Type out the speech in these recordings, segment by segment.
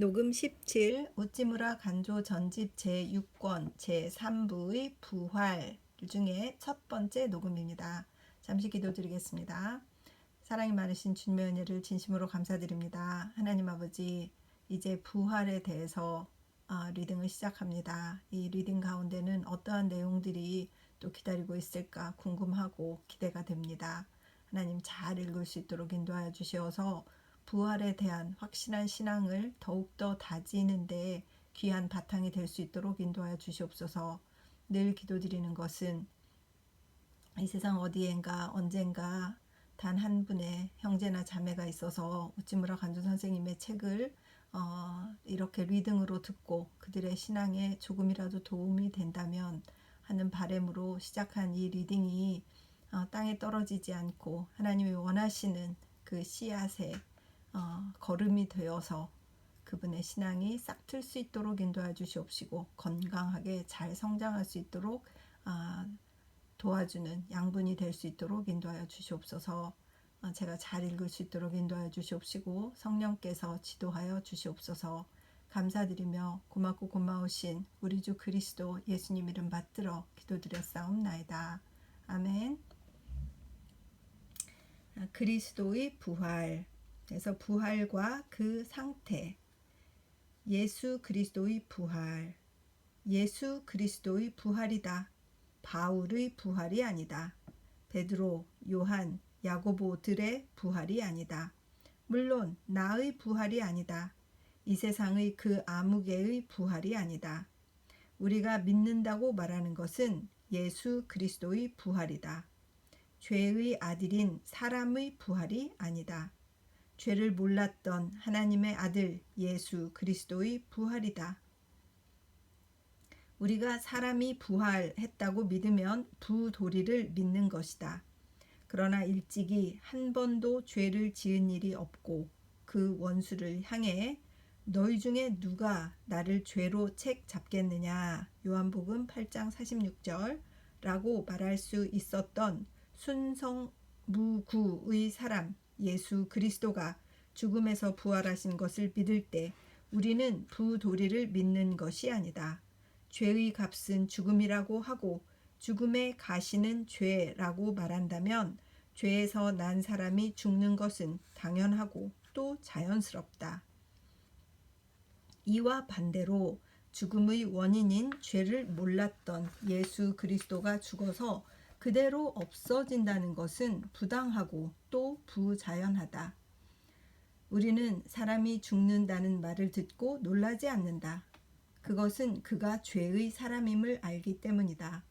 녹음 17 우찌무라 간조 전집 제6권 제3부의 부활 중에 첫 번째 녹음입니다. 잠시 기도드리겠습니다. 사랑이 많으신 주님의 은혜를 진심으로 감사드립니다. 하나님 아버지, 이제 부활에 대해서 리딩을 시작합니다. 이 리딩 가운데는 어떠한 내용들이 또 기다리고 있을까 궁금하고 기대가 됩니다. 하나님 잘 읽을 수 있도록 인도하여 주시어서 부활에 대한 확실한 신앙을 더욱더 다지는데 귀한 바탕이 될 수 있도록 인도하여 주시옵소서. 늘 기도드리는 것은 이 세상 어디엔가 언젠가 단 한 분의 형제나 자매가 있어서 우찌무라 간조 선생님의 책을 이렇게 리딩으로 듣고 그들의 신앙에 조금이라도 도움이 된다면 하는 바람으로 시작한 이 리딩이 땅에 떨어지지 않고 하나님이 원하시는 그 씨앗에 걸음이 되어서 그분의 신앙이 싹틀 수 있도록 인도해 주시옵시고 건강하게 잘 성장할 수 있도록 도와주는 양분이 될 수 있도록 인도하여 주시옵소서. 제가 잘 읽을 수 있도록 인도하여 주시옵시고 성령께서 지도하여 주시옵소서. 감사드리며 고맙고 고마우신 우리 주 그리스도 예수님 이름 받들어 기도드렸사옵나이다. 아멘. 그리스도의 부활. 그래서 부활과 그 상태. 예수 그리스도의 부활. 예수 그리스도의 부활이다. 바울의 부활이 아니다. 베드로, 요한, 야고보들의 부활이 아니다. 물론 나의 부활이 아니다. 이 세상의 그 아무개의 부활이 아니다. 우리가 믿는다고 말하는 것은 예수 그리스도의 부활이다. 죄의 아들인 사람의 부활이 아니다. 죄를 몰랐던 하나님의 아들 예수 그리스도의 부활이다. 우리가 사람이 부활했다고 믿으면 부도리를 믿는 것이다. 그러나 일찍이 한 번도 죄를 지은 일이 없고 그 원수를 향해 너희 중에 누가 나를 죄로 책 잡겠느냐 요한복음 8장 46절 라고 말할 수 있었던 순성무구의 사람 예수 그리스도가 죽음에서 부활하신 것을 믿을 때 우리는 부도리를 믿는 것이 아니다. 죄의 값은 죽음이라고 하고 죽음의 가시는 죄라고 말한다면 죄에서 난 사람이 죽는 것은 당연하고 또 자연스럽다. 이와 반대로 죽음의 원인인 죄를 몰랐던 예수 그리스도가 죽어서 그대로 없어진다는 것은 부당하고 또 부자연하다. 우리는 사람이 죽는다는 말을 듣고 놀라지 않는다. 그것은 그가 죄의 사람임을 알기 때문이다.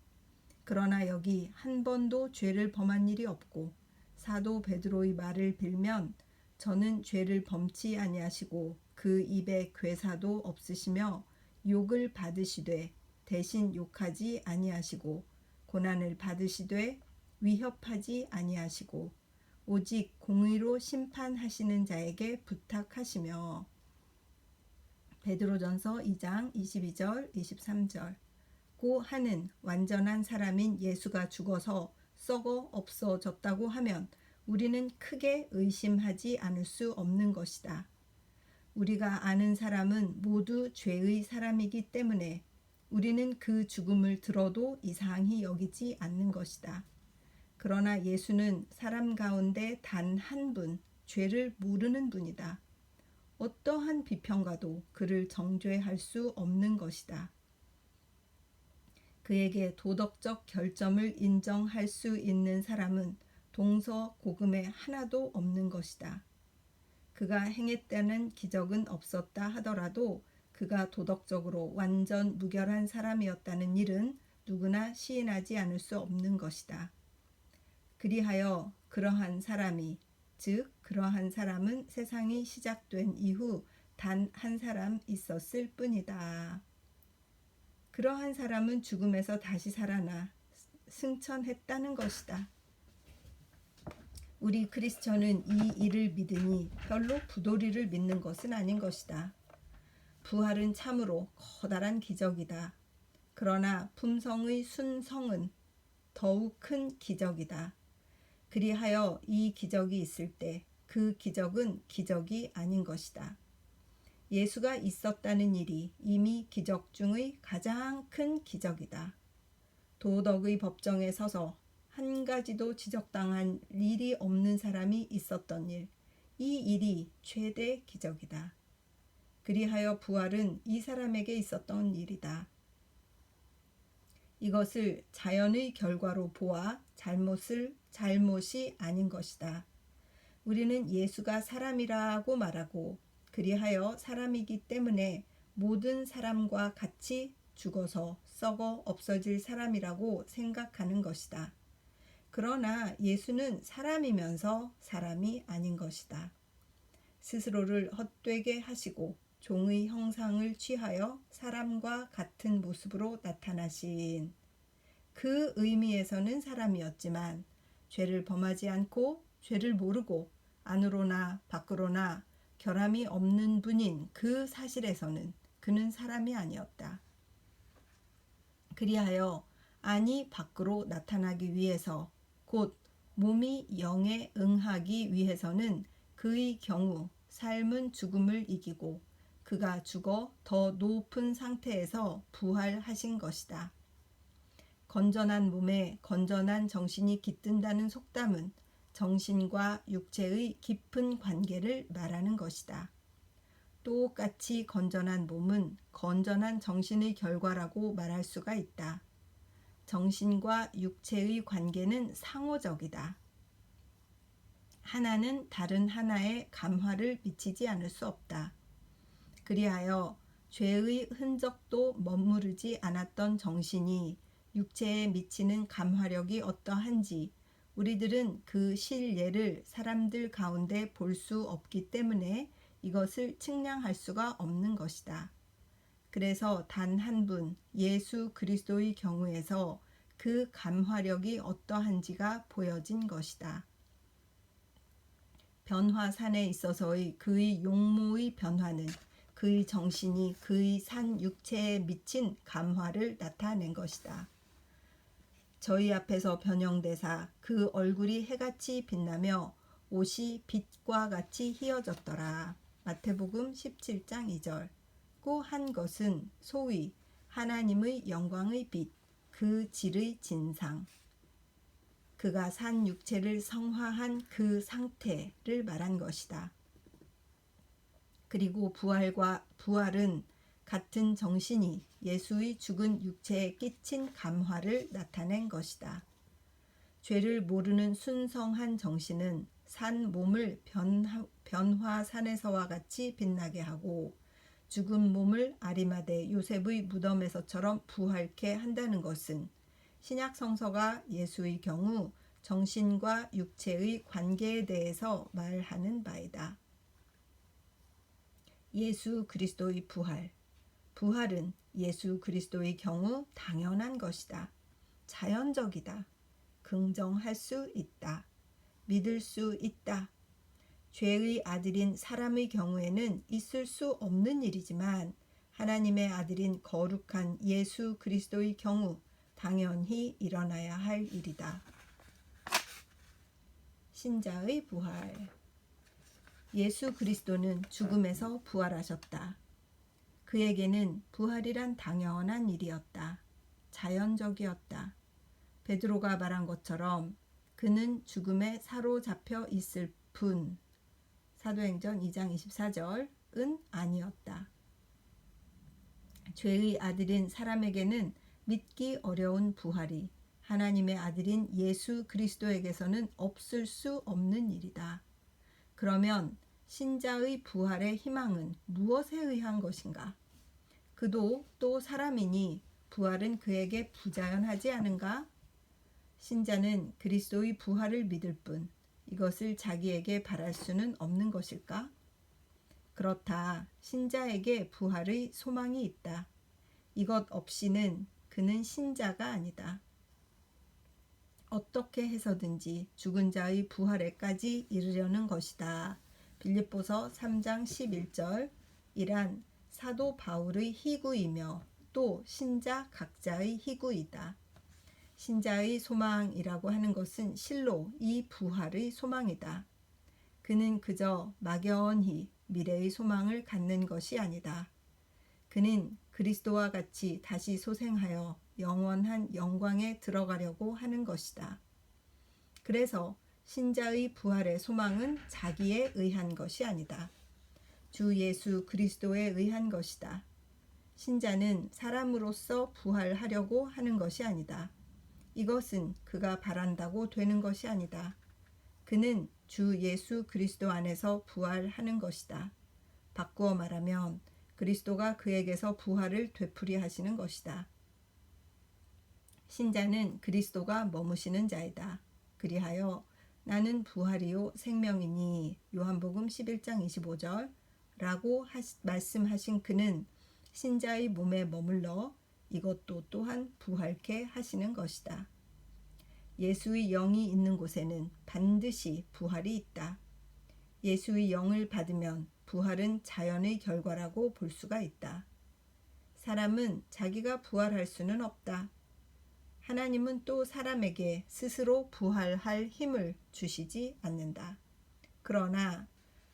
그러나 여기 한 번도 죄를 범한 일이 없고 사도 베드로의 말을 빌면 저는 죄를 범치 아니하시고 그 입에 괴사도 없으시며 욕을 받으시되 대신 욕하지 아니하시고 고난을 받으시되 위협하지 아니하시고 오직 공의로 심판하시는 자에게 부탁하시며 베드로전서 2장 22절 23절 고 하는 완전한 사람인 예수가 죽어서 썩어 없어졌다고 하면 우리는 크게 의심하지 않을 수 없는 것이다. 우리가 아는 사람은 모두 죄의 사람이기 때문에 우리는 그 죽음을 들어도 이상히 여기지 않는 것이다. 그러나 예수는 사람 가운데 단 한 분, 죄를 모르는 분이다. 어떠한 비평가도 그를 정죄할 수 없는 것이다. 그에게 도덕적 결점을 인정할 수 있는 사람은 동서고금에 하나도 없는 것이다. 그가 행했다는 기적은 없었다 하더라도 그가 도덕적으로 완전 무결한 사람이었다는 일은 누구나 시인하지 않을 수 없는 것이다. 그리하여 그러한 사람이, 즉 그러한 사람은 세상이 시작된 이후 단 한 사람 있었을 뿐이다. 그러한 사람은 죽음에서 다시 살아나 승천했다는 것이다. 우리 크리스천은 이 일을 믿으니 별로 부도리를 믿는 것은 아닌 것이다. 부활은 참으로 커다란 기적이다. 그러나 품성의 순성은 더욱 큰 기적이다. 그리하여 이 기적이 있을 때 그 기적은 기적이 아닌 것이다. 예수가 있었다는 일이 이미 기적 중의 가장 큰 기적이다. 도덕의 법정에 서서 한 가지도 지적당한 일이 없는 사람이 있었던 일, 이 일이 최대 기적이다. 그리하여 부활은 이 사람에게 있었던 일이다. 이것을 자연의 결과로 보아 잘못이 아닌 것이다. 우리는 예수가 사람이라고 말하고 그리하여 사람이기 때문에 모든 사람과 같이 죽어서 썩어 없어질 사람이라고 생각하는 것이다. 그러나 예수는 사람이면서 사람이 아닌 것이다. 스스로를 헛되게 하시고 종의 형상을 취하여 사람과 같은 모습으로 나타나신 그 의미에서는 사람이었지만 죄를 범하지 않고 죄를 모르고 안으로나 밖으로나 결함이 없는 분인 그 사실에서는 그는 사람이 아니었다. 그리하여 안이 밖으로 나타나기 위해서 곧 몸이 영에 응하기 위해서는 그의 경우 삶은 죽음을 이기고 그가 죽어 더 높은 상태에서 부활하신 것이다. 건전한 몸에 건전한 정신이 깃든다는 속담은 정신과 육체의 깊은 관계를 말하는 것이다. 똑같이 건전한 몸은 건전한 정신의 결과라고 말할 수가 있다. 정신과 육체의 관계는 상호적이다. 하나는 다른 하나에 감화를 미치지 않을 수 없다. 그리하여 죄의 흔적도 머무르지 않았던 정신이 육체에 미치는 감화력이 어떠한지 우리들은 그 실예를 사람들 가운데 볼 수 없기 때문에 이것을 측량할 수가 없는 것이다. 그래서 단 한 분 예수 그리스도의 경우에서 그 감화력이 어떠한지가 보여진 것이다. 변화산에 있어서의 그의 용모의 변화는 그의 정신이 그의 산 육체에 미친 감화를 나타낸 것이다. 저희 앞에서 변형되사 그 얼굴이 해같이 빛나며 옷이 빛과 같이 희어졌더라. 마태복음 17장 2절. 고 한 것은 소위 하나님의 영광의 빛, 그 질의 진상, 그가 산 육체를 성화한 그 상태를 말한 것이다. 그리고 부활은 같은 정신이 예수의 죽은 육체에 끼친 감화를 나타낸 것이다. 죄를 모르는 순성한 정신은 산 몸을 변화산에서와 같이 빛나게 하고 죽은 몸을 아리마대 요셉의 무덤에서처럼 부활케 한다는 것은 신약 성서가 예수의 경우 정신과 육체의 관계에 대해서 말하는 바이다. 예수 그리스도의 부활은 예수 그리스도의 경우 당연한 것이다. 자연적이다. 긍정할 수 있다. 믿을 수 있다. 죄의 아들인 사람의 경우에는 있을 수 없는 일이지만 하나님의 아들인 거룩한 예수 그리스도의 경우 당연히 일어나야 할 일이다. 신자의 부활. 예수 그리스도는 죽음에서 부활하셨다. 그에게는 부활이란 당연한 일이었다. 자연적이었다. 베드로가 말한 것처럼 그는 죽음에 사로잡혀 있을 뿐 사도행전 2장 24절은 아니었다. 죄의 아들인 사람에게는 믿기 어려운 부활이 하나님의 아들인 예수 그리스도에게서는 없을 수 없는 일이다. 그러면 신자의 부활의 희망은 무엇에 의한 것인가? 그도 또 사람이니 부활은 그에게 부자연하지 않은가? 신자는 그리스도의 부활을 믿을 뿐 이것을 자기에게 바랄 수는 없는 것일까? 그렇다. 신자에게 부활의 소망이 있다. 이것 없이는 그는 신자가 아니다. 어떻게 해서든지 죽은 자의 부활에까지 이르려는 것이다. 빌립보서 3장 11절 이란 사도 바울의 희구이며 또 신자 각자의 희구이다. 신자의 소망이라고 하는 것은 실로 이 부활의 소망이다. 그는 그저 막연히 미래의 소망을 갖는 것이 아니다. 그는 그리스도와 같이 다시 소생하여 영원한 영광에 들어가려고 하는 것이다. 그래서 신자의 부활의 소망은 자기에 의한 것이 아니다. 주 예수 그리스도에 의한 것이다. 신자는 사람으로서 부활하려고 하는 것이 아니다. 이것은 그가 바란다고 되는 것이 아니다. 그는 주 예수 그리스도 안에서 부활하는 것이다. 바꾸어 말하면 그리스도가 그에게서 부활을 되풀이 하시는 것이다. 신자는 그리스도가 머무시는 자이다. 그리하여 나는 부활이요 생명이니 요한복음 11장 25절 라고 말씀하신 그는 신자의 몸에 머물러 이것도 또한 부활케 하시는 것이다. 예수의 영이 있는 곳에는 반드시 부활이 있다. 예수의 영을 받으면 부활은 자연의 결과라고 볼 수가 있다. 사람은 자기가 부활할 수는 없다. 하나님은 또 사람에게 스스로 부활할 힘을 주시지 않는다. 그러나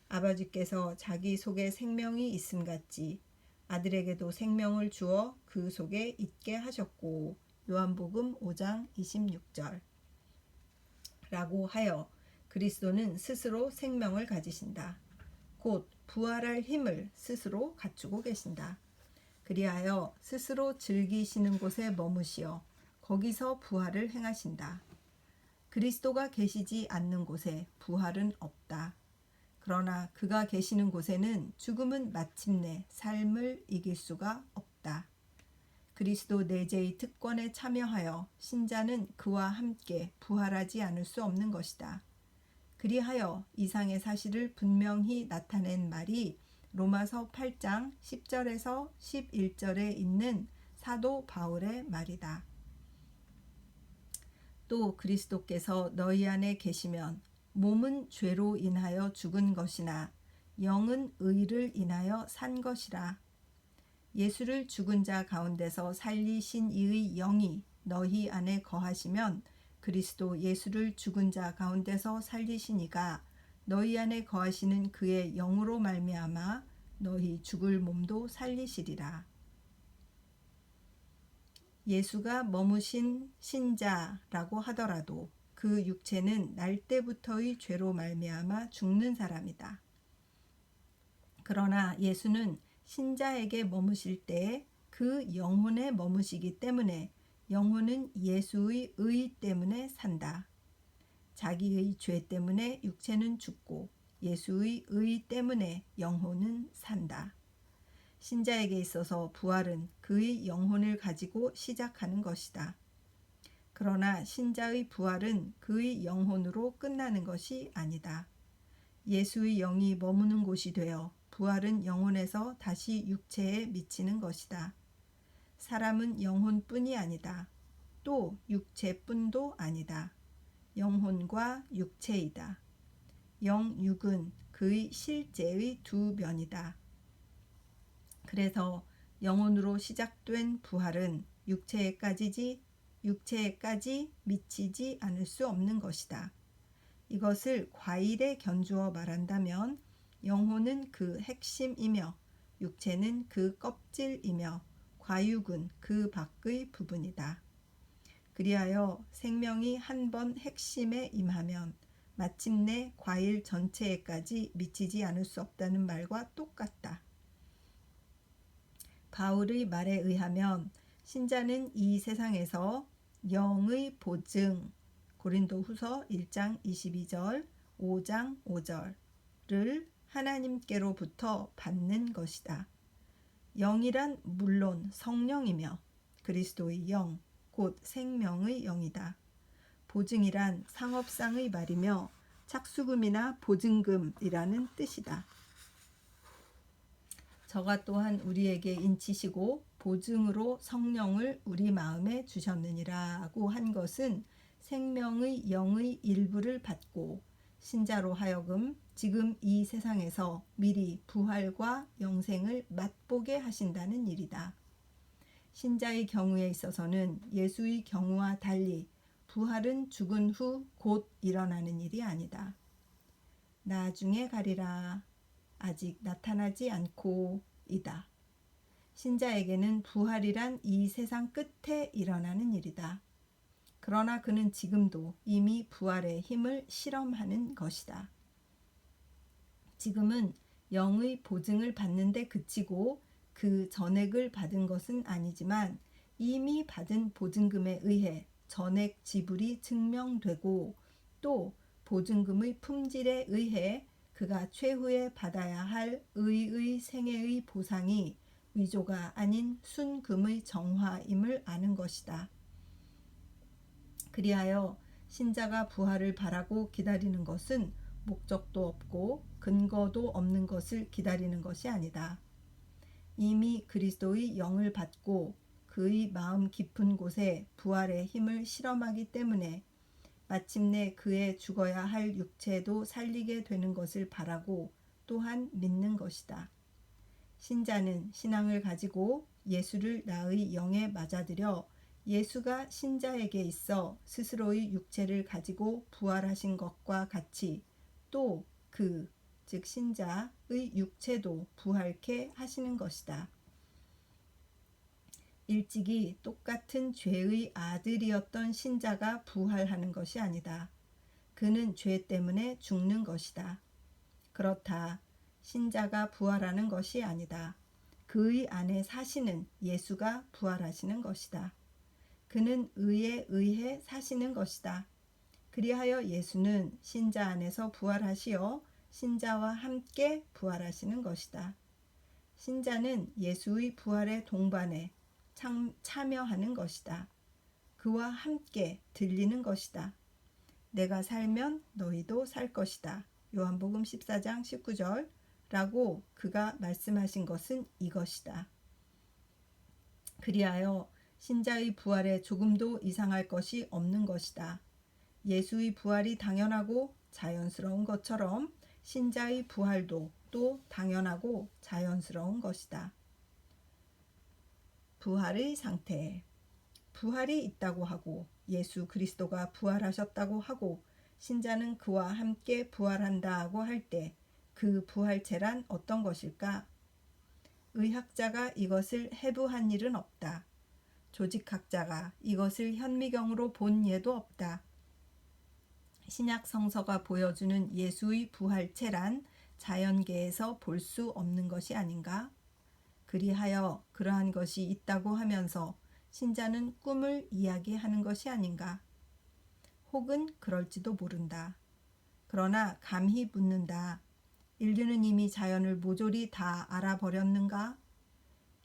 아버지께서 자기 속에 생명이 있음 같이 아들에게도 생명을 주어 그 속에 있게 하셨고 요한복음 5장 26절 라고 하여 그리스도는 스스로 생명을 가지신다. 곧 부활할 힘을 스스로 갖추고 계신다. 그리하여 스스로 즐기시는 곳에 머무시어 거기서 부활을 행하신다. 그리스도가 계시지 않는 곳에 부활은 없다. 그러나 그가 계시는 곳에는 죽음은 마침내 삶을 이길 수가 없다. 그리스도 내재의 특권에 참여하여 신자는 그와 함께 부활하지 않을 수 없는 것이다. 그리하여 이상의 사실을 분명히 나타낸 말이 로마서 8장 10절에서 11절에 있는 사도 바울의 말이다. 또 그리스도께서 너희 안에 계시면 몸은 죄로 인하여 죽은 것이나 영은 의를 인하여 산 것이라. 예수를 죽은 자 가운데서 살리신 이의 영이 너희 안에 거하시면 그리스도 예수를 죽은 자 가운데서 살리신 이가 너희 안에 거하시는 그의 영으로 말미암아 너희 죽을 몸도 살리시리라. 예수가 머무신 신자라고 하더라도 그 육체는 날 때부터의 죄로 말미암아 죽는 사람이다. 그러나 예수는 신자에게 머무실 때에 그 영혼에 머무시기 때문에 영혼은 예수의 의 때문에 산다. 자기의 죄 때문에 육체는 죽고 예수의 의 때문에 영혼은 산다. 신자에게 있어서 부활은 그의 영혼을 가지고 시작하는 것이다. 그러나 신자의 부활은 그의 영혼으로 끝나는 것이 아니다. 예수의 영이 머무는 곳이 되어 부활은 영혼에서 다시 육체에 미치는 것이다. 사람은 영혼뿐이 아니다. 또 육체뿐도 아니다. 영혼과 육체이다. 영육은 그의 실제의 두 면이다. 그래서 영혼으로 시작된 부활은 육체에까지 미치지 않을 수 없는 것이다. 이것을 과일에 견주어 말한다면 영혼은 그 핵심이며 육체는 그 껍질이며 과육은 그 밖의 부분이다. 그리하여 생명이 한 번 핵심에 임하면 마침내 과일 전체에까지 미치지 않을 수 없다는 말과 똑같다. 바울의 말에 의하면 신자는 이 세상에서 영의 보증 고린도후서 1장 22절 5장 5절을 하나님께로부터 받는 것이다. 영이란 물론 성령이며 그리스도의 영 곧 생명의 영이다. 보증이란 상업상의 말이며 착수금이나 보증금이라는 뜻이다. 저가 또한 우리에게 인치시고 보증으로 성령을 우리 마음에 주셨느니라고 한 것은 생명의 영의 일부를 받고 신자로 하여금 지금 이 세상에서 미리 부활과 영생을 맛보게 하신다는 일이다. 신자의 경우에 있어서는 예수의 경우와 달리 부활은 죽은 후 곧 일어나는 일이 아니다. 나중에 가리라. 아직 나타나지 않고 이다. 신자에게는 부활이란 이 세상 끝에 일어나는 일이다. 그러나 그는 지금도 이미 부활의 힘을 실험하는 것이다. 지금은 영의 보증을 받는 데 그치고 그 전액을 받은 것은 아니지만 이미 받은 보증금에 의해 전액 지불이 증명되고 또 보증금의 품질에 의해 그가 최후에 받아야 할 의의 생애의 보상이 위조가 아닌 순금의 정화임을 아는 것이다. 그리하여 신자가 부활을 바라고 기다리는 것은 목적도 없고 근거도 없는 것을 기다리는 것이 아니다. 이미 그리스도의 영을 받고 그의 마음 깊은 곳에 부활의 힘을 실험하기 때문에 마침내 그의 죽어야 할 육체도 살리게 되는 것을 바라고 또한 믿는 것이다. 신자는 신앙을 가지고 예수를 나의 영에 맞아들여 예수가 신자에게 있어 스스로의 육체를 가지고 부활하신 것과 같이 또 즉 신자의 육체도 부활케 하시는 것이다. 일찍이 똑같은 죄의 아들이었던 신자가 부활하는 것이 아니다. 그는 죄 때문에 죽는 것이다. 그렇다. 신자가 부활하는 것이 아니다. 그의 안에 사시는 예수가 부활하시는 것이다. 그는 의에 의해 사시는 것이다. 그리하여 예수는 신자 안에서 부활하시어 신자와 함께 부활하시는 것이다. 신자는 예수의 부활의 동반에 참여하는 것이다. 그와 함께 들리는 것이다. 내가 살면 너희도 살 것이다. 요한복음 14장 19절 라고 그가 말씀하신 것은 이것이다. 그리하여 신자의 부활에 조금도 이상할 것이 없는 것이다. 예수의 부활이 당연하고 자연스러운 것처럼 신자의 부활도 또 당연하고 자연스러운 것이다. 부활의 상태. 부활이 있다고 하고 예수 그리스도가 부활하셨다고 하고 신자는 그와 함께 부활한다고 할 때 그 부활체란 어떤 것일까? 의학자가 이것을 해부한 일은 없다. 조직학자가 이것을 현미경으로 본 예도 없다. 신약 성서가 보여주는 예수의 부활체란 자연계에서 볼 수 없는 것이 아닌가? 그리하여 그러한 것이 있다고 하면서 신자는 꿈을 이야기하는 것이 아닌가? 혹은 그럴지도 모른다. 그러나 감히 묻는다. 인류는 이미 자연을 모조리 다 알아버렸는가?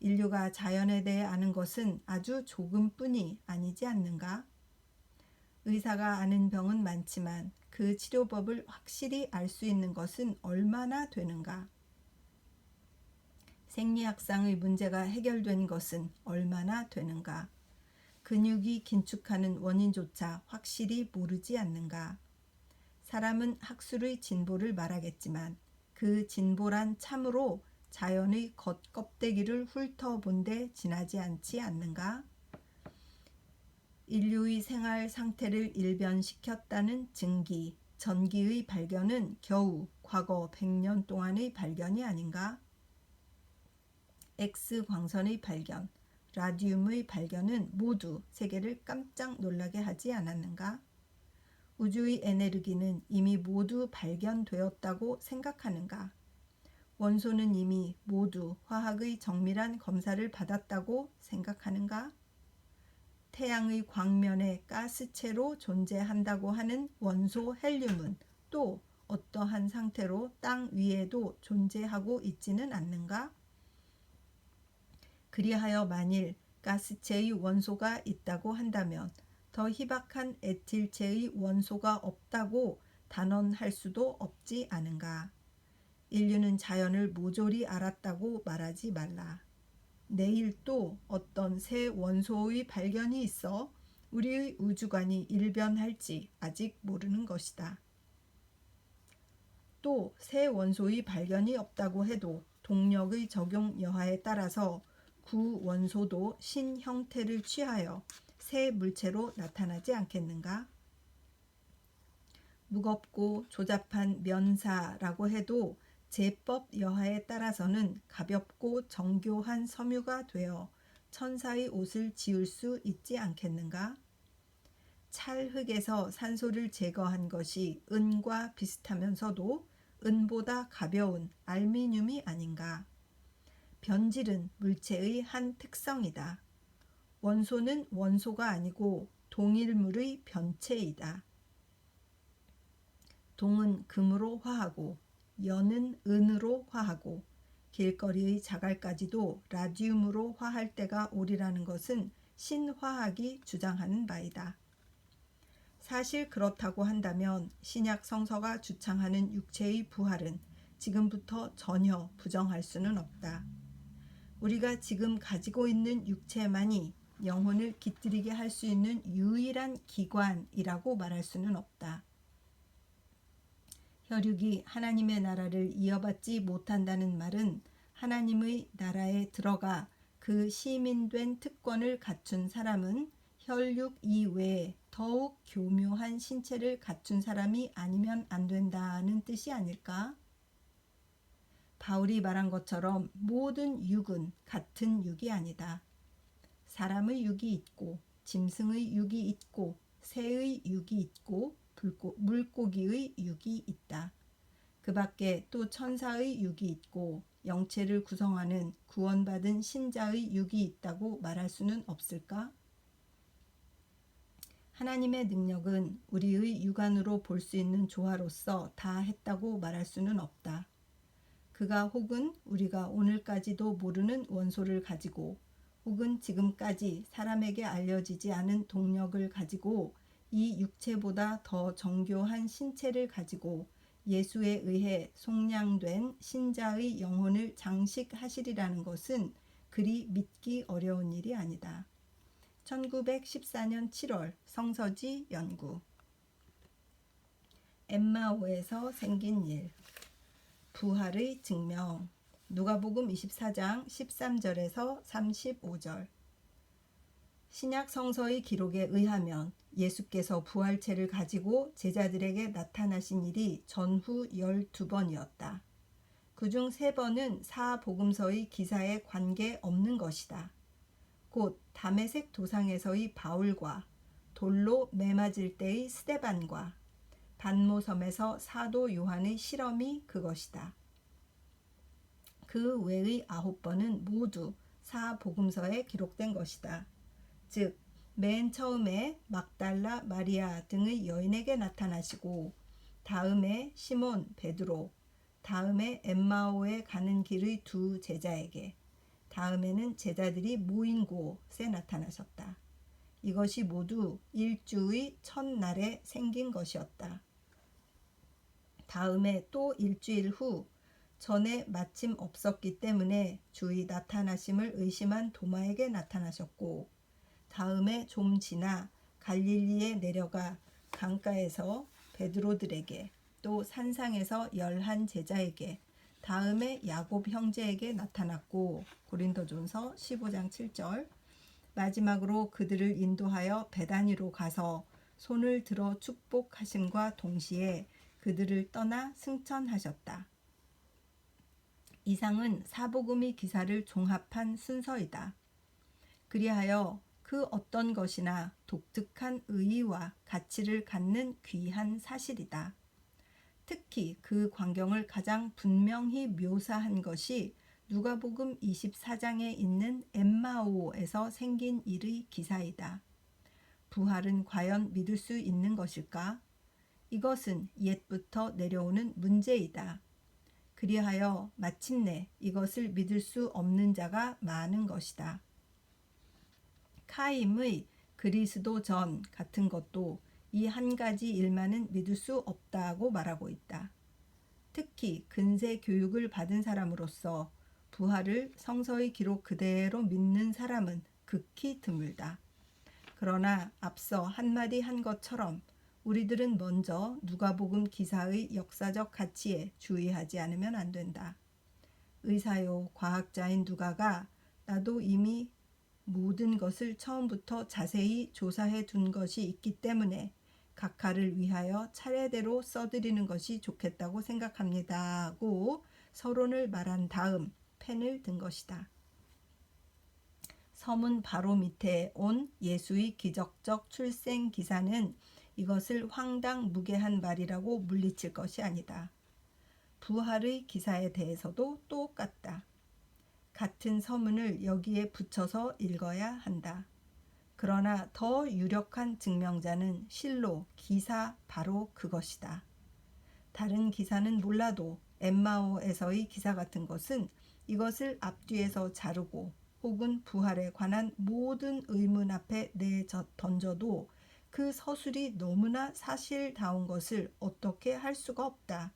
인류가 자연에 대해 아는 것은 아주 조금뿐이 아니지 않는가? 의사가 아는 병은 많지만 그 치료법을 확실히 알 수 있는 것은 얼마나 되는가? 생리학상의 문제가 해결된 것은 얼마나 되는가? 근육이 긴축하는 원인조차 확실히 모르지 않는가? 사람은 학술의 진보를 말하겠지만 그 진보란 참으로 자연의 겉껍데기를 훑어본데 지나지 않지 않는가? 인류의 생활 상태를 일변시켰다는 증기, 전기의 발견은 겨우 과거 100년 동안의 발견이 아닌가? X광선의 발견, 라디움의 발견은 모두 세계를 깜짝 놀라게 하지 않았는가? 우주의 에너지는 이미 모두 발견되었다고 생각하는가? 원소는 이미 모두 화학의 정밀한 검사를 받았다고 생각하는가? 태양의 광면에 가스체로 존재한다고 하는 원소 헬륨은 또 어떠한 상태로 땅 위에도 존재하고 있지는 않는가? 그리하여 만일 가스체의 원소가 있다고 한다면 더 희박한 에틸체의 원소가 없다고 단언할 수도 없지 않은가? 인류는 자연을 모조리 알았다고 말하지 말라. 내일 또 어떤 새 원소의 발견이 있어 우리의 우주관이 일변할지 아직 모르는 것이다. 또 새 원소의 발견이 없다고 해도 동력의 적용 여하에 따라서 구 원소도 신형태를 취하여 새 물체로 나타나지 않겠는가? 무겁고 조잡한 면사라고 해도 제법 여하에 따라서는 가볍고 정교한 섬유가 되어 천사의 옷을 지을 수 있지 않겠는가? 찰흙에서 산소를 제거한 것이 은과 비슷하면서도 은보다 가벼운 알미늄이 아닌가? 변질은 물체의 한 특성이다. 원소는 원소가 아니고 동일물의 변체이다. 동은 금으로 화하고 연은 은으로 화하고 길거리의 자갈까지도 라듐으로 화할 때가 오리라는 것은 신화학이 주장하는 바이다. 사실 그렇다고 한다면 신약 성서가 주창하는 육체의 부활은 지금부터 전혀 부정할 수는 없다. 우리가 지금 가지고 있는 육체만이 영혼을 깃들이게 할 수 있는 유일한 기관이라고 말할 수는 없다. 혈육이 하나님의 나라를 이어받지 못한다는 말은 하나님의 나라에 들어가 그 시민된 특권을 갖춘 사람은 혈육 이외에 더욱 교묘한 신체를 갖춘 사람이 아니면 안 된다는 뜻이 아닐까? 바울이 말한 것처럼 모든 육은 같은 육이 아니다. 사람의 육이 있고 짐승의 육이 있고 새의 육이 있고 물고기의 육이 있다. 그 밖에 또 천사의 육이 있고 영체를 구성하는 구원받은 신자의 육이 있다고 말할 수는 없을까? 하나님의 능력은 우리의 육안으로 볼 수 있는 조화로서 다 했다고 말할 수는 없다. 그가 혹은 우리가 오늘까지도 모르는 원소를 가지고 혹은 지금까지 사람에게 알려지지 않은 동력을 가지고 이 육체보다 더 정교한 신체를 가지고 예수에 의해 속량된 신자의 영혼을 장식하시리라는 것은 그리 믿기 어려운 일이 아니다. 1914년 7월 성서지 연구. 엠마오에서 생긴 일. 부활의 증명. 누가복음 24장 13절에서 35절. 신약 성서의 기록에 의하면 예수께서 부활체를 가지고 제자들에게 나타나신 일이 전후 12번이었다. 그중 3번은 사복음서의 기사에 관계없는 것이다. 곧 다메섹 도상에서의 바울과 돌로 매맞을 때의 스데반과 반모섬에서 사도 요한의 실험이 그것이다. 그 외의 9번은 모두 사복음서에 기록된 것이다. 즉, 맨 처음에 막달라 마리아 등의 여인에게 나타나시고 다음에 시몬 베드로, 다음에 엠마오에 가는 길의 2 제자에게, 다음에는 제자들이 모인 곳에 나타나셨다. 이것이 모두 일주의 첫날에 생긴 것이었다. 다음에 또 일주일 후 전에 마침 없었기 때문에 주의 나타나심을 의심한 도마에게 나타나셨고, 다음에 좀 지나 갈릴리에 내려가 강가에서 베드로들에게, 또 산상에서 11 제자에게, 다음에 야곱 형제에게 나타났고, 고린도전서 15장 7절. 마지막으로 그들을 인도하여 베다니로 가서 손을 들어 축복하심과 동시에 그들을 떠나 승천하셨다. 이상은 사복음의 기사를 종합한 순서이다. 그리하여 그 어떤 것이나 독특한 의의와 가치를 갖는 귀한 사실이다. 특히 그 광경을 가장 분명히 묘사한 것이 누가복음 24장에 있는 엠마오에서 생긴 일의 기사이다. 부활은 과연 믿을 수 있는 것일까? 이것은 옛부터 내려오는 문제이다. 그리하여 마침내 이것을 믿을 수 없는 자가 많은 것이다. 카임의 그리스도 전 같은 것도 이 한 가지 일만은 믿을 수 없다고 말하고 있다. 특히 근세 교육을 받은 사람으로서 부활을 성서의 기록 그대로 믿는 사람은 극히 드물다. 그러나 앞서 한마디 한 것처럼 우리들은 먼저 누가복음 기사의 역사적 가치에 주의하지 않으면 안 된다. 의사요 과학자인 누가가 나도 이미 모든 것을 처음부터 자세히 조사해 둔 것이 있기 때문에 각하를 위하여 차례대로 써드리는 것이 좋겠다고 생각합니다 하고 서론을 말한 다음 펜을 든 것이다. 서문 바로 밑에 온 예수의 기적적 출생 기사는 이것을 황당무계한 말이라고 물리칠 것이 아니다. 부활의 기사에 대해서도 똑같다. 같은 서문을 여기에 붙여서 읽어야 한다. 그러나 더 유력한 증명자는 실로 기사 바로 그것이다. 다른 기사는 몰라도 엠마오에서의 기사 같은 것은 이것을 앞뒤에서 자르고 혹은 부활에 관한 모든 의문 앞에 던져도 그 서술이 너무나 사실다운 것을 어떻게 할 수가 없다.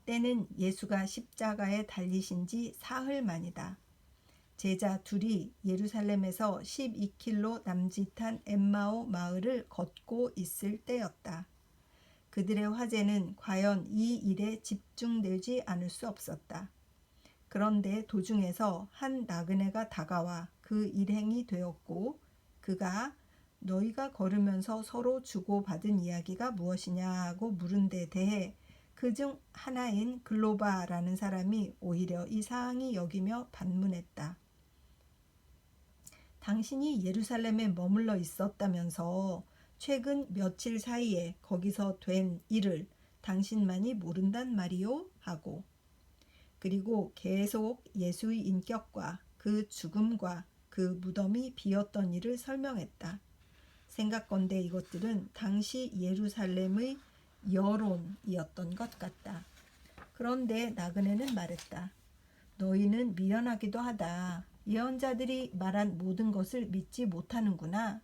때는 예수가 십자가에 달리신 지 사흘 만이다. 제자 둘이 예루살렘에서 12킬로 남짓한 엠마오 마을을 걷고 있을 때였다. 그들의 화제는 과연 이 일에 집중되지 않을 수 없었다. 그런데 도중에서 한 나그네가 다가와 그 일행이 되었고 그가 너희가 걸으면서 서로 주고받은 이야기가 무엇이냐고 물은 데 대해 그중 하나인 글로바라는 사람이 오히려 이상히 여기며 반문했다. 당신이 예루살렘에 머물러 있었다면서 최근 며칠 사이에 거기서 된 일을 당신만이 모른단 말이요? 하고 그리고 계속 예수의 인격과 그 죽음과 그 무덤이 비었던 일을 설명했다. 생각건대 이것들은 당시 예루살렘의 여론이었던 것 같다. 그런데 나그네는 말했다. 너희는 미련하기도 하다. 예언자들이 말한 모든 것을 믿지 못하는구나.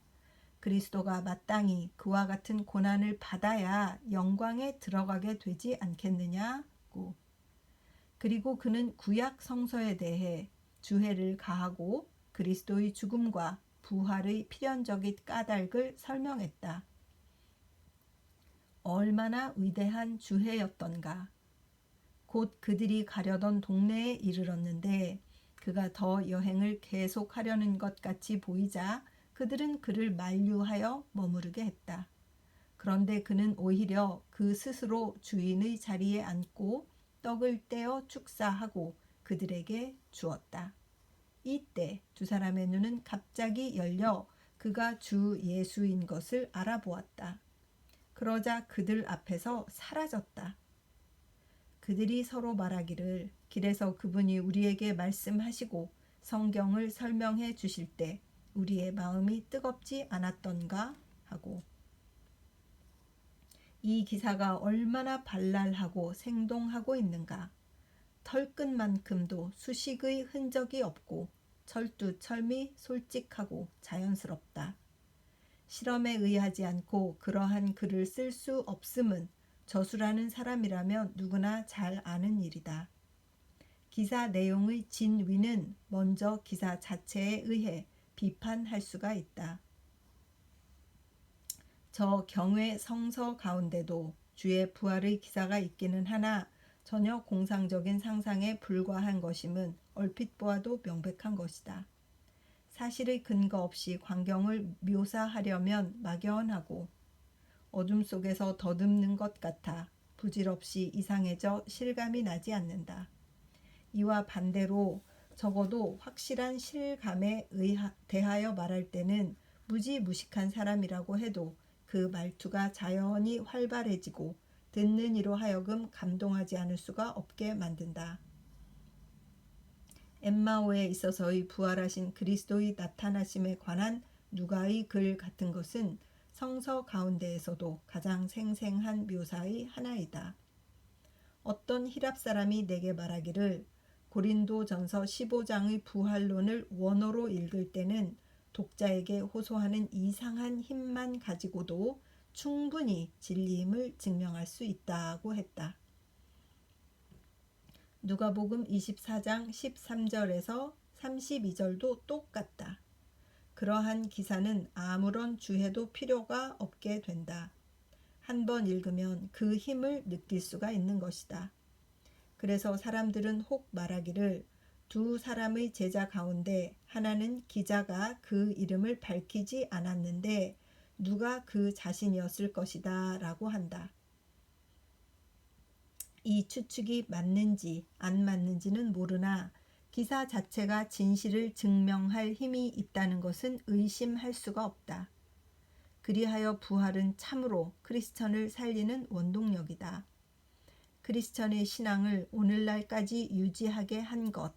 그리스도가 마땅히 그와 같은 고난을 받아야 영광에 들어가게 되지 않겠느냐고. 그리고 그는 구약 성서에 대해 주해를 가하고 그리스도의 죽음과 부활의 필연적인 까닭을 설명했다. 얼마나 위대한 주해였던가. 곧 그들이 가려던 동네에 이르렀는데 그가 더 여행을 계속하려는 것 같이 보이자 그들은 그를 만류하여 머무르게 했다. 그런데 그는 오히려 그 스스로 주인의 자리에 앉고 떡을 떼어 축사하고 그들에게 주었다. 이때 두 사람의 눈은 갑자기 열려 그가 주 예수인 것을 알아보았다. 그러자 그들 앞에서 사라졌다. 그들이 서로 말하기를 길에서 그분이 우리에게 말씀하시고 성경을 설명해 주실 때 우리의 마음이 뜨겁지 않았던가 하고 이 기사가 얼마나 발랄하고 생동하고 있는가. 털끝만큼도 수식의 흔적이 없고 철두철미 솔직하고 자연스럽다. 실험에 의하지 않고 그러한 글을 쓸 수 없음은 저수라는 사람이라면 누구나 잘 아는 일이다. 기사 내용의 진위는 먼저 기사 자체에 의해 비판할 수가 있다. 저 경외 성서 가운데도 주의 부활의 기사가 있기는 하나 전혀 공상적인 상상에 불과한 것임은 얼핏 보아도 명백한 것이다. 사실의 근거 없이 광경을 묘사하려면 막연하고 어둠 속에서 더듬는 것 같아 부질없이 이상해져 실감이 나지 않는다. 이와 반대로 적어도 확실한 실감에 대하여 말할 때는 무지무식한 사람이라고 해도 그 말투가 자연히 활발해지고 듣는 이로 하여금 감동하지 않을 수가 없게 만든다. 엠마오에 있어서의 부활하신 그리스도의 나타나심에 관한 누가의 글 같은 것은 성서 가운데에서도 가장 생생한 묘사의 하나이다. 어떤 히랍 사람이 내게 말하기를 고린도전서 15장의 부활론을 원어로 읽을 때는 독자에게 호소하는 이상한 힘만 가지고도 충분히 진리임을 증명할 수 있다고 했다. 누가복음 24장 13절에서 32절도 똑같다. 그러한 기사는 아무런 주해도 필요가 없게 된다. 한 번 읽으면 그 힘을 느낄 수가 있는 것이다. 그래서 사람들은 혹 말하기를 두 사람의 제자 가운데 하나는 기자가 그 이름을 밝히지 않았는데 누가 그 자신이었을 것이다 라고 한다. 이 추측이 맞는지 안 맞는지는 모르나 기사 자체가 진실을 증명할 힘이 있다는 것은 의심할 수가 없다. 그리하여 부활은 참으로 크리스천을 살리는 원동력이다. 크리스천의 신앙을 오늘날까지 유지하게 한 것,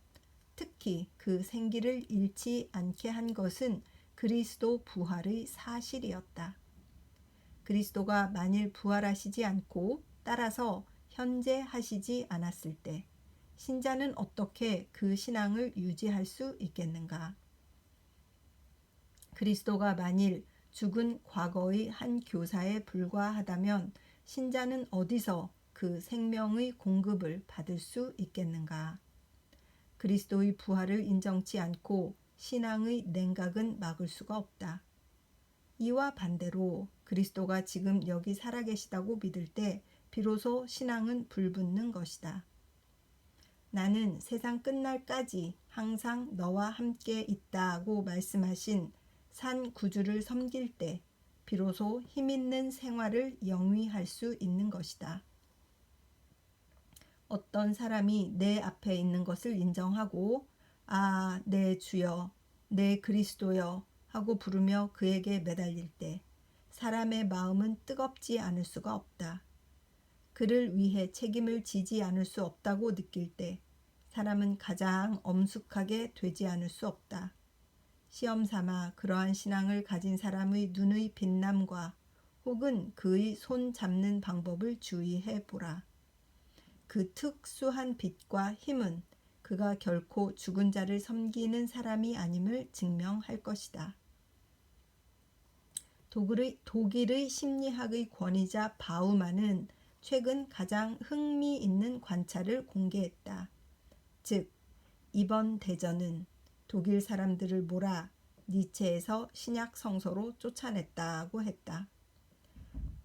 특히 그 생기를 잃지 않게 한 것은 그리스도 부활의 사실이었다. 그리스도가 만일 부활하시지 않고 따라서 현재 하시지 않았을 때 신자는 어떻게 그 신앙을 유지할 수 있겠는가? 그리스도가 만일 죽은 과거의 한 교사에 불과하다면 신자는 어디서 그 생명의 공급을 받을 수 있겠는가? 그리스도의 부활을 인정치 않고 신앙의 냉각은 막을 수가 없다. 이와 반대로 그리스도가 지금 여기 살아계시다고 믿을 때 비로소 신앙은 불붙는 것이다. 나는 세상 끝날까지 항상 너와 함께 있다고 말씀하신 산 구주를 섬길 때 비로소 힘있는 생활을 영위할 수 있는 것이다. 어떤 사람이 내 앞에 있는 것을 인정하고 아, 내 주여, 내 그리스도여 하고 부르며 그에게 매달릴 때 사람의 마음은 뜨겁지 않을 수가 없다. 그를 위해 책임을 지지 않을 수 없다고 느낄 때 사람은 가장 엄숙하게 되지 않을 수 없다. 시험 삼아 그러한 신앙을 가진 사람의 눈의 빛남과 혹은 그의 손 잡는 방법을 주의해 보라. 그 특수한 빛과 힘은 그가 결코 죽은 자를 섬기는 사람이 아님을 증명할 것이다. 독일의 심리학의 권위자 바우만은 최근 가장 흥미있는 관찰을 공개했다. 즉, 이번 대전은 독일 사람들을 몰아 니체에서 신약 성서로 쫓아냈다고 했다.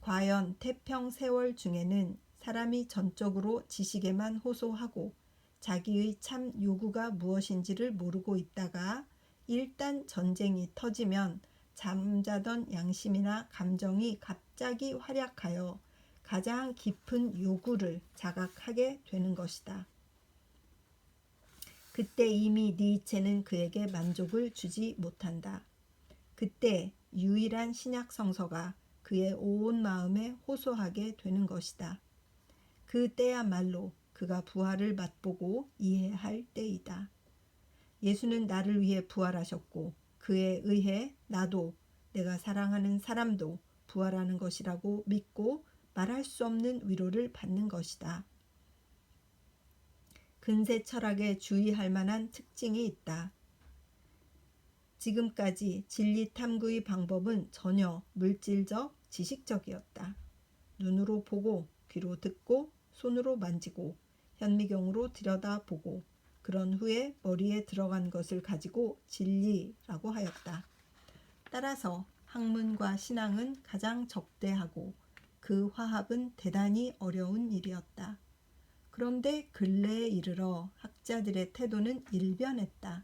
과연 태평 세월 중에는 사람이 전적으로 지식에만 호소하고 자기의 참 요구가 무엇인지를 모르고 있다가 일단 전쟁이 터지면 잠자던 양심이나 감정이 갑자기 활약하여 가장 깊은 요구를 자각하게 되는 것이다. 그때 이미 니체는 그에게 만족을 주지 못한다. 그때 유일한 신약 성서가 그의 온 마음에 호소하게 되는 것이다. 그 때야말로 그가 부활을 맛보고 이해할 때이다. 예수는 나를 위해 부활하셨고 그에 의해 나도 내가 사랑하는 사람도 부활하는 것이라고 믿고 말할 수 없는 위로를 받는 것이다. 근세 철학에 주의할 만한 특징이 있다. 지금까지 진리 탐구의 방법은 전혀 물질적, 지식적이었다. 눈으로 보고, 귀로 듣고, 손으로 만지고, 현미경으로 들여다보고, 그런 후에 머리에 들어간 것을 가지고 진리라고 하였다. 따라서 학문과 신앙은 가장 적대하고 그 화합은 대단히 어려운 일이었다. 그런데 근래에 이르러 학자들의 태도는 일변했다.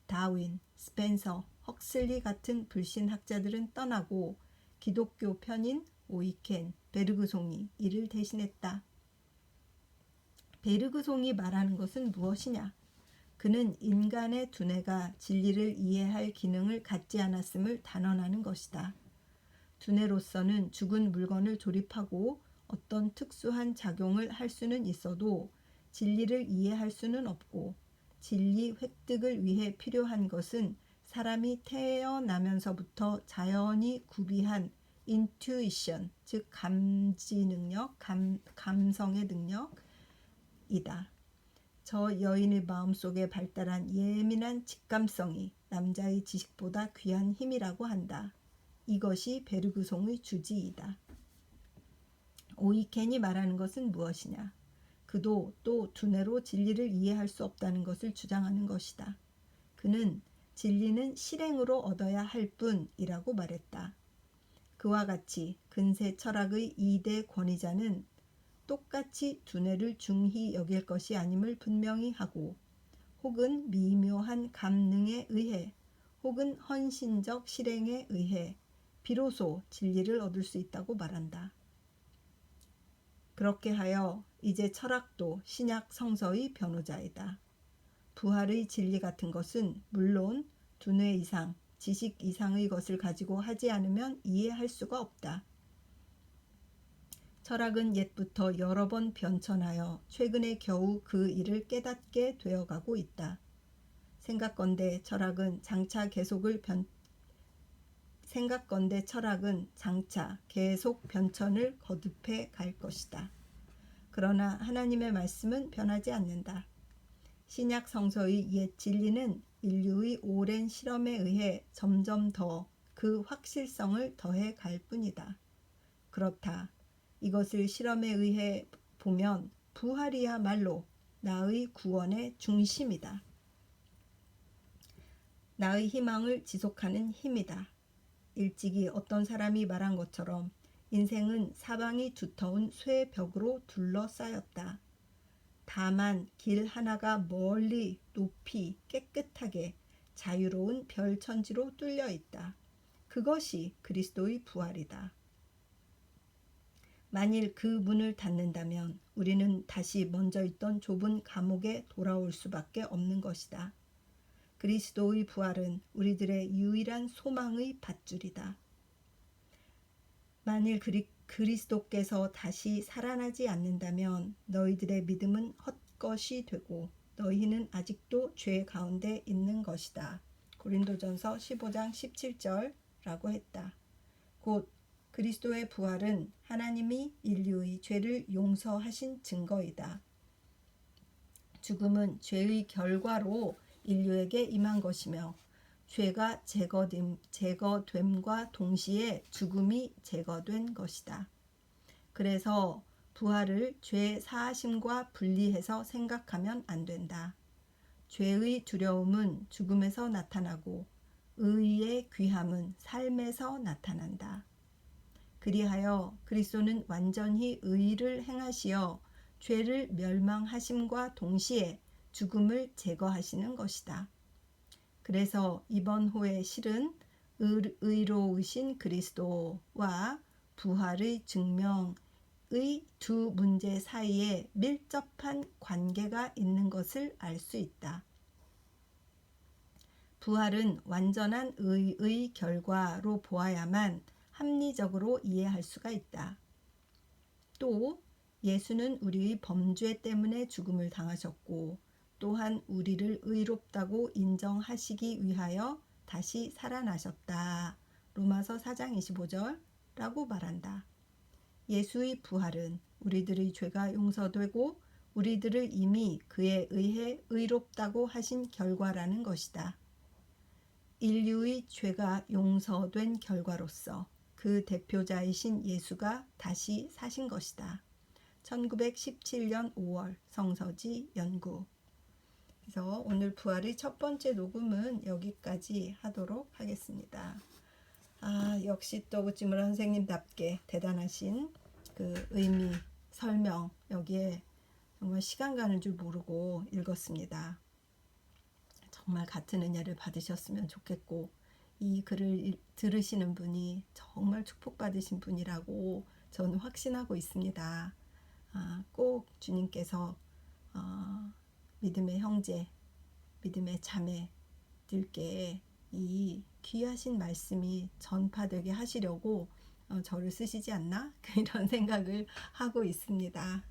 다윈, 스펜서, 헉슬리 같은 불신학자들은 떠나고 기독교 편인 오이켄, 베르그송이 이를 대신했다. 베르그송이 말하는 것은 무엇이냐? 그는 인간의 두뇌가 진리를 이해할 기능을 갖지 않았음을 단언하는 것이다. 두뇌로서는 죽은 물건을 조립하고 어떤 특수한 작용을 할 수는 있어도 진리를 이해할 수는 없고 진리 획득을 위해 필요한 것은 사람이 태어나면서부터 자연히 구비한 인투이션, 즉 감지 능력, 감성의 능력이다. 저 여인의 마음속에 발달한 예민한 직감성이 남자의 지식보다 귀한 힘이라고 한다. 이것이 베르그송의 주지이다. 오이켄이 말하는 것은 무엇이냐? 그도 또 두뇌로 진리를 이해할 수 없다는 것을 주장하는 것이다. 그는 진리는 실행으로 얻어야 할 뿐이라고 말했다. 그와 같이 근세 철학의 2대 권위자는 똑같이 두뇌를 중히 여길 것이 아님을 분명히 하고 혹은 미묘한 감능에 의해 혹은 헌신적 실행에 의해 비로소 진리를 얻을 수 있다고 말한다. 그렇게 하여 이제 철학도 신약 성서의 변호자이다. 부활의 진리 같은 것은 물론 두뇌 이상, 지식 이상의 것을 가지고 하지 않으면 이해할 수가 없다. 철학은 옛부터 여러 번 변천하여 최근에 겨우 그 일을 깨닫게 되어가고 있다. 생각건대 철학은 장차 계속 변천을 거듭해 갈 것이다. 그러나 하나님의 말씀은 변하지 않는다. 신약 성서의 옛 진리는 인류의 오랜 실험에 의해 점점 더 그 확실성을 더해 갈 뿐이다. 그렇다. 이것을 실험에 의해 보면 부활이야말로 나의 구원의 중심이다. 나의 희망을 지속하는 힘이다. 일찍이 어떤 사람이 말한 것처럼 인생은 사방이 두터운 쇠벽으로 둘러싸였다. 다만 길 하나가 멀리 높이 깨끗하게 자유로운 별천지로 뚫려 있다. 그것이 그리스도의 부활이다. 만일 그 문을 닫는다면 우리는 다시 먼저 있던 좁은 감옥에 돌아올 수밖에 없는 것이다. 그리스도의 부활은 우리들의 유일한 소망의 밧줄이다. 만일 그리스도께서 다시 살아나지 않는다면 너희들의 믿음은 헛것이 되고 너희는 아직도 죄 가운데 있는 것이다. 고린도전서 15장 17절라고 했다. 곧 그리스도의 부활은 하나님이 인류의 죄를 용서하신 증거이다. 죽음은 죄의 결과로 인류에게 임한 것이며 죄가 제거됨과 동시에 죽음이 제거된 것이다. 그래서 부활을 죄 사하심과 분리해서 생각하면 안 된다. 죄의 두려움은 죽음에서 나타나고 의의 귀함은 삶에서 나타난다. 그리하여 그리스도는 완전히 의를 행하시어 죄를 멸망하심과 동시에 죽음을 제거하시는 것이다. 그래서 이번 호의 실은 의로우신 그리스도와 부활의 증명의 두 문제 사이에 밀접한 관계가 있는 것을 알 수 있다. 부활은 완전한 의의 결과로 보아야만 합리적으로 이해할 수가 있다. 또 예수는 우리의 범죄 때문에 죽음을 당하셨고 또한 우리를 의롭다고 인정하시기 위하여 다시 살아나셨다. 로마서 4장 25절라고 말한다. 예수의 부활은 우리들의 죄가 용서되고 우리들을 이미 그에 의해 의롭다고 하신 결과라는 것이다. 인류의 죄가 용서된 결과로서 그 대표자이신 예수가 다시 사신 것이다. 1917년 5월 성서지 연구. 그래서 오늘 부활의 첫 번째 녹음은 여기까지 하도록 하겠습니다. 역시 또 우찌무라 선생님답게 대단하신 그 의미, 설명 여기에 정말 시간 가는 줄 모르고 읽었습니다. 정말 같은 은혜를 받으셨으면 좋겠고 이 글을 들으시는 분이 정말 축복받으신 분이라고 저는 확신하고 있습니다. 꼭 주님께서 믿음의 형제, 믿음의 자매들께 이 귀하신 말씀이 전파되게 하시려고 저를 쓰시지 않나? 이런 생각을 하고 있습니다.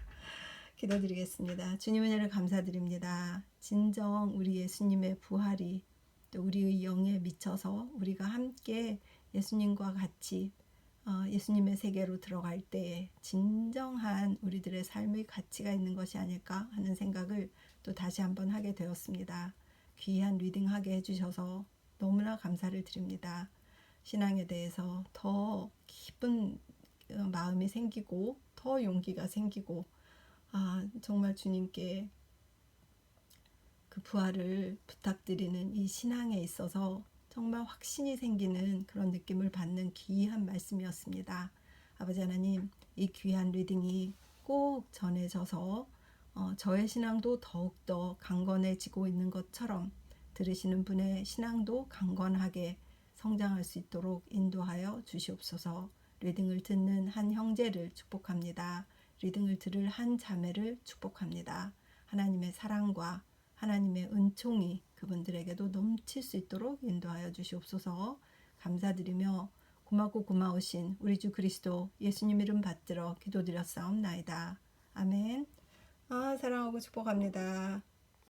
기도드리겠습니다. 주님 은혜를 감사드립니다. 진정 우리 예수님의 부활이 또 우리의 영에 미쳐서 우리가 함께 예수님과 같이 예수님의 세계로 들어갈 때에 진정한 우리들의 삶의 가치가 있는 것이 아닐까 하는 생각을 또 다시 한번 하게 되었습니다. 귀한 리딩하게 해주셔서 너무나 감사를 드립니다. 신앙에 대해서 더 깊은 마음이 생기고 더 용기가 생기고 정말 주님께 그 부활을 부탁드리는 이 신앙에 있어서 정말 확신이 생기는 그런 느낌을 받는 귀한 말씀이었습니다. 아버지 하나님, 이 귀한 리딩이 꼭 전해져서 저의 신앙도 더욱더 강건해지고 있는 것처럼 들으시는 분의 신앙도 강건하게 성장할 수 있도록 인도하여 주시옵소서. 리딩을 듣는 한 형제를 축복합니다. 리딩을 들을 한 자매를 축복합니다. 하나님의 사랑과 하나님의 은총이 그분들에게도 넘칠 수 있도록 인도하여 주시옵소서. 감사드리며 고맙고 고마우신 우리 주 그리스도 예수님 이름 받들어 기도드렸사옵나이다. 아멘. 사랑하고 축복합니다.